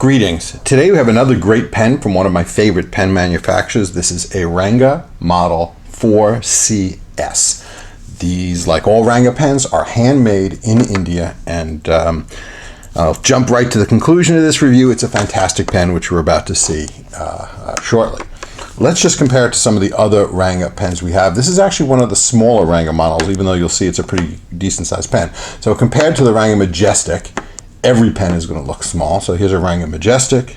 Greetings. Today we have another great pen from one of my favorite pen manufacturers. This is a Ranga Model 4CS. These, like all Ranga pens, are handmade in India, and I'll jump right to the conclusion of this review. It's a fantastic pen, which we're about to see shortly. Let's just compare it to some of the other Ranga pens we have. This is actually one of the smaller Ranga models, even though you'll see it's a pretty decent sized pen. So compared to the Ranga Majestic, every pen is going to look small. So here's a Ranga Majestic.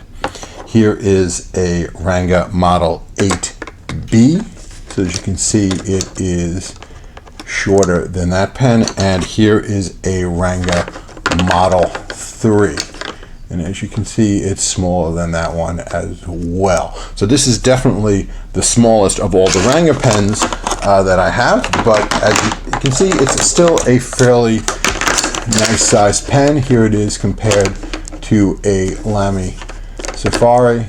Here is a Ranga Model 8B. So as you can see, it is shorter than that pen. And here is a Ranga Model 3. And as you can see, it's smaller than that one as well. So this is definitely the smallest of all the Ranga pens that I have. But as you can see, it's still a fairly nice sized pen. Here it is compared to a Lamy Safari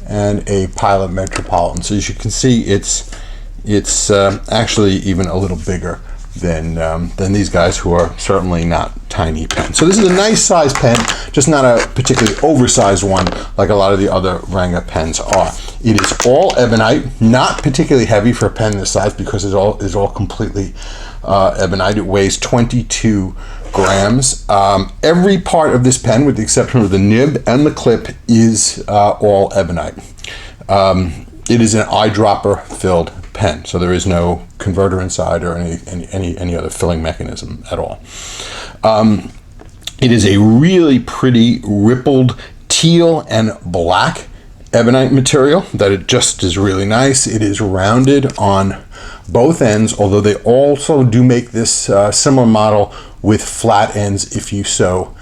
and a Pilot Metropolitan. So as you can see, it's actually even a little bigger than these guys, who are certainly not tiny pens. So this is a nice sized pen, just not a particularly oversized one like a lot of the other Ranga pens are. It is all ebonite, not particularly heavy for a pen this size because it is all completely ebonite. It weighs 22 grams. Every part of this pen, with the exception of the nib and the clip, is all ebonite. It is an eyedropper filled pen, so there is no converter inside or any other filling mechanism at all. It is a really pretty rippled teal and black ebonite material that it just is really nice. It is rounded on both ends, although they also do make this similar model with flat ends if you so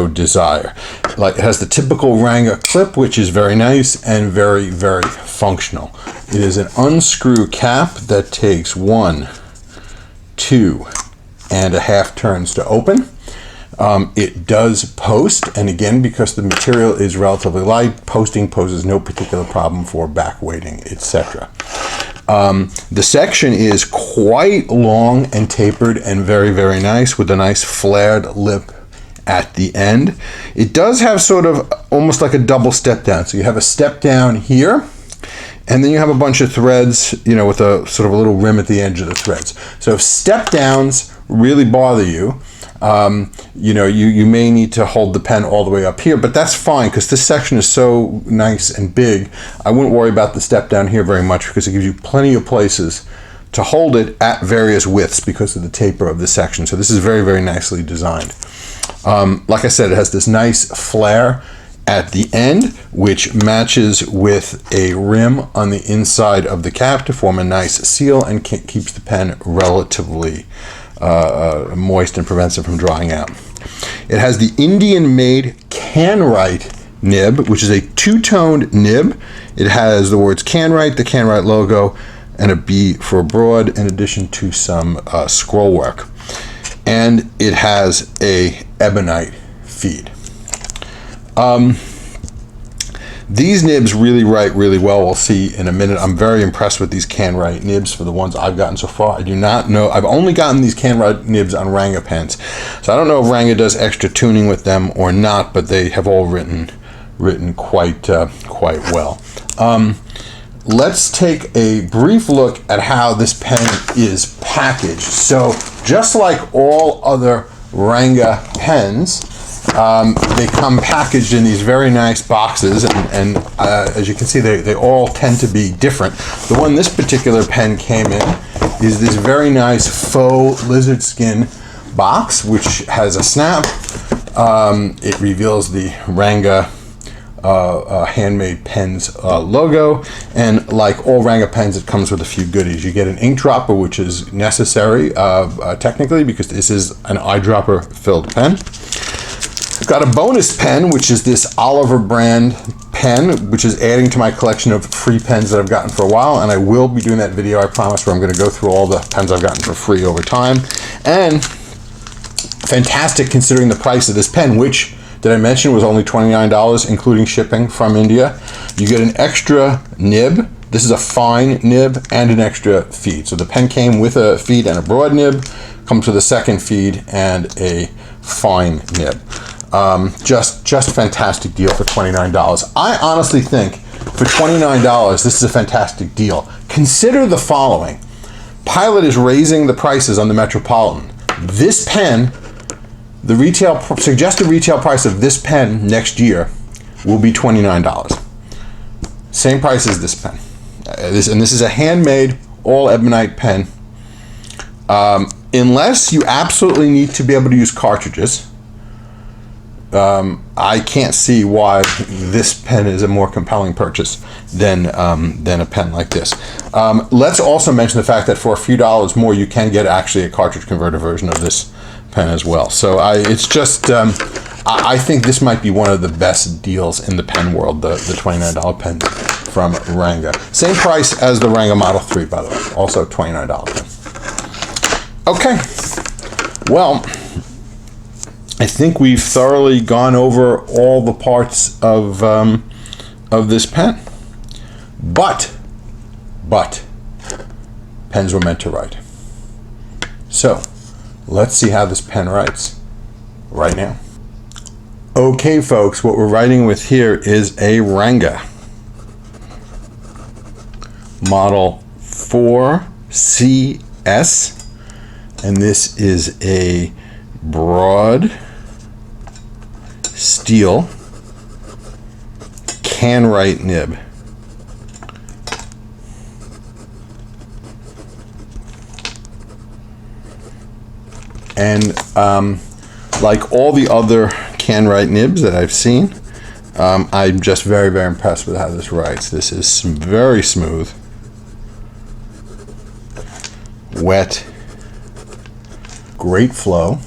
desire. Like, it has the typical Ranga clip, which is very nice and very, very functional. It is an unscrew cap that takes 1, 2 and a half turns to open. It does post, and again, because the material is relatively light, posting poses no particular problem for back weighting, etc. The section is quite long and tapered and very, very nice, with a nice flared lip at the end. It does have sort of almost like a double step down. So you have a step down here, and then you have a bunch of threads, with a sort of a little rim at the edge of the threads. So if step downs really bother you, you may need to hold the pen all the way up here, but that's fine because this section is so nice and big. I wouldn't worry about the step down here very much because it gives you plenty of places to hold it at various widths because of the taper of the section. So this is very, very nicely designed. Like I said, it has this nice flare at the end, which matches with a rim on the inside of the cap to form a nice seal and keeps the pen relatively moist and prevents it from drying out. It has the Indian-made Canwrite nib, which is a two-toned nib. It has the words Canwrite, the Canwrite logo, and a B for broad, in addition to some scroll work. And it has a ebonite feed. These nibs really write really well. We'll see in a minute. I'm very impressed with these Canwrite nibs for the ones I've gotten so far. I do not know. I've only gotten these Canwrite nibs on Ranga pens, so I don't know if Ranga does extra tuning with them or not. But they have all written quite well. Let's take a brief look at how this pen is packaged. So just like all other Ranga pens, they come packaged in these very nice boxes, and as you can see, they all tend to be different. The one this particular pen came in is this very nice faux lizard skin box, which has a snap. It reveals the Ranga handmade pens logo, and like all Ranga pens, it comes with a few goodies. You get an ink dropper, which is necessary technically because this is an eyedropper filled pen. I've got a bonus pen, which is this Oliver brand pen, which is adding to my collection of free pens that I've gotten for a while, and I will be doing that video, I promise, where I'm going to go through all the pens I've gotten for free over time. And fantastic considering the price of this pen, which, did I mention, was only $29, including shipping from India. You get an extra nib. This is a fine nib and an extra feed. So the pen came with a feed and a broad nib, comes with a second feed and a fine nib. Just fantastic deal for $29. I honestly think for $29, this is a fantastic deal. Consider the following. Pilot is raising the prices on the Metropolitan. This pen, the suggested retail price of this pen next year will be $29. Same price as this pen. This is a handmade all ebonite pen. Unless you absolutely need to be able to use cartridges, I can't see why this pen is a more compelling purchase than a pen like this. Let's also mention the fact that for a few dollars more, you can get actually a cartridge converter version of this pen as well. So I think this might be one of the best deals in the pen world, the $29 pen from Ranga. Same price as the Ranga Model 3, by the way, also $29 pen. Okay, well, I think we've thoroughly gone over all the parts of this pen. But pens were meant to write. So let's see how this pen writes right now. Okay, folks, what we're writing with here is a Ranga Model 4CS, and this is a broad steel can write nib. And like all the other can write nibs that I've seen, I'm just very, very impressed with how this writes. This is very smooth, wet, great flow.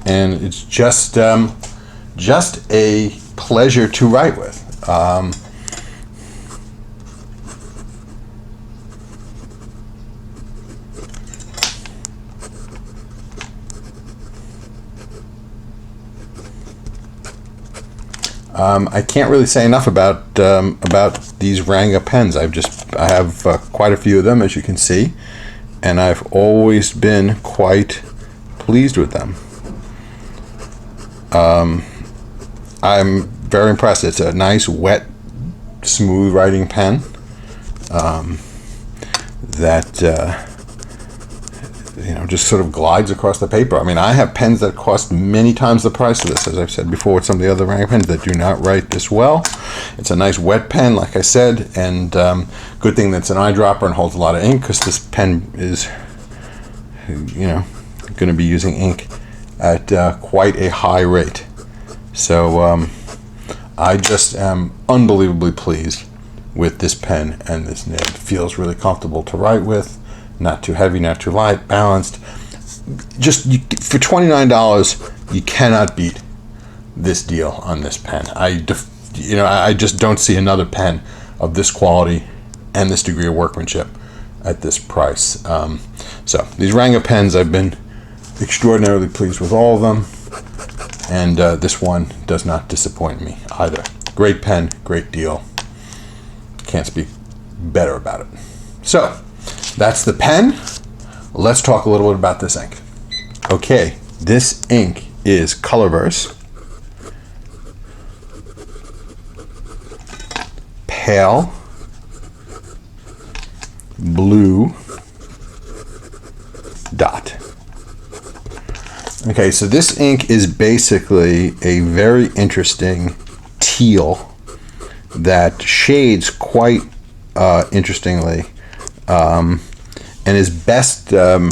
And it's just a pleasure to write with. I can't really say enough about these Ranga pens. I have quite a few of them, as you can see, and I've always been quite pleased with them. I'm very impressed. It's a nice, wet, smooth writing pen that just sort of glides across the paper. I mean, I have pens that cost many times the price of this, as I've said before, with some of the other Ranga pens that do not write this well. It's a nice wet pen, like I said, and good thing that's an eyedropper and holds a lot of ink, because this pen is, going to be using ink at quite a high rate. So I just am unbelievably pleased with this pen and this nib. It feels really comfortable to write with. Not too heavy, not too light, balanced. For $29, you cannot beat this deal on this pen. I just don't see another pen of this quality and this degree of workmanship at this price. So these Ranga pens, I've been extraordinarily pleased with all of them, and this one does not disappoint me either. Great pen, great deal. Can't speak better about it. So that's the pen. Let's talk a little bit about this ink. Okay, this ink is Colorverse Pale Blue Dot. Okay, so this ink is basically a very interesting teal that shades quite interestingly, and is best, you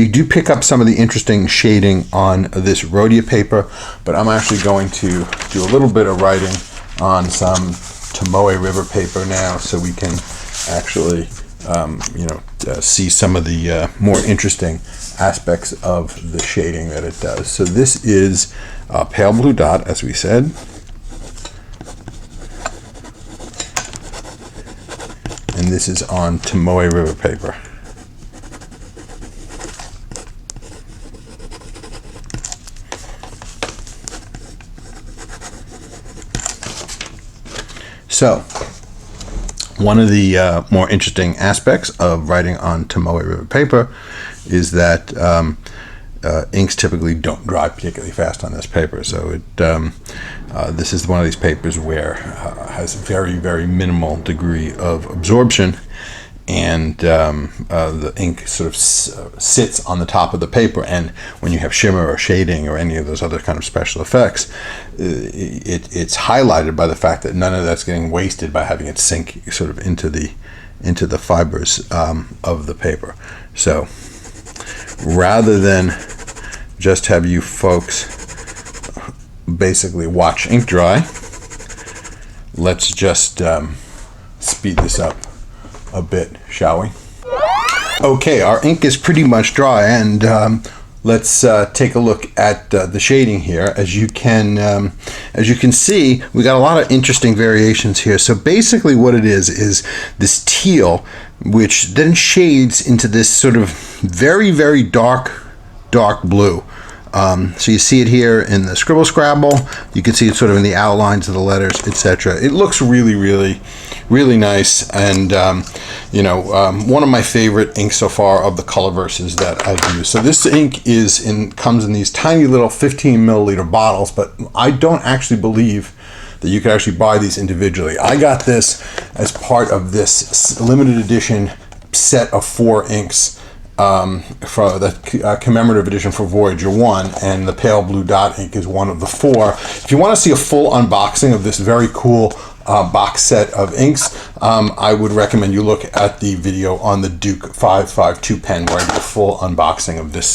do pick up some of the interesting shading on this Rhodia paper, but I'm actually going to do a little bit of writing on some Tomoe River paper now, so we can actually see some of the more interesting aspects of the shading that it does. So this is Pale Blue Dot, as we said. And this is on Tomoe River paper. So One of the more interesting aspects of writing on Tomoe River paper is that inks typically don't dry particularly fast on this paper. So this is one of these papers where has a very, very minimal degree of absorption, and the ink sort of sits on the top of the paper, and when you have shimmer or shading or any of those other kind of special effects, it's highlighted by the fact that none of that's getting wasted by having it sink sort of into the fibers of the paper. So rather than just have you folks basically watch ink dry, let's just speed this up a bit, shall we? Okay, our ink is pretty much dry, and let's take a look at the shading here. As you can see, we got a lot of interesting variations here. So basically what it is this teal, which then shades into this sort of very, very dark blue. So you see it here in the Scribble Scrabble. You can see it sort of in the outlines of the letters, etc. It looks really, really, really nice, and one of my favorite inks so far of the Colorverses that I've used. So this ink comes in these tiny little 15 milliliter bottles, but I don't actually believe that you could actually buy these individually. I got this as part of this limited edition set of 4 inks for the commemorative edition for Voyager 1, and the Pale Blue Dot ink is one of the 4. If you want to see a full unboxing of this very cool box set of inks, I would recommend you look at the video on the Duke 552 pen, where I did a full unboxing of this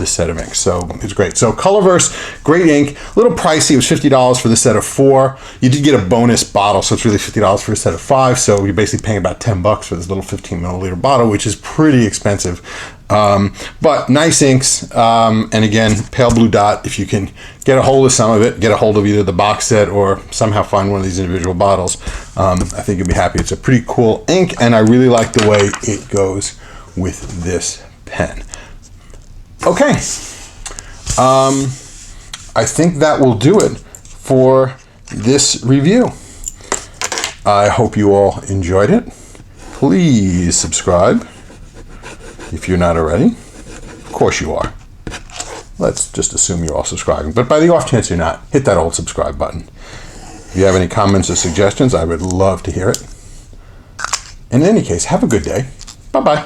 set of inks. So it's great. So Colorverse, great ink. A little pricey. It was $50 for the set of 4. You did get a bonus bottle, so it's really $50 for a set of 5. So you're basically paying about $10 for this little 15 milliliter bottle, which is pretty expensive. But nice inks, and again, Pale Blue Dot. If you can get a hold of some of it, get a hold of either the box set or somehow find one of these individual bottles, I think you'll be happy. It's a pretty cool ink, and I really like the way it goes with this pen. Okay, I think that will do it for this review. I hope you all enjoyed it. Please subscribe if you're not already. Of course you are. Let's just assume you're all subscribing. But by the off chance you're not, hit that old subscribe button. If you have any comments or suggestions, I would love to hear it. In any case, have a good day. Bye-bye.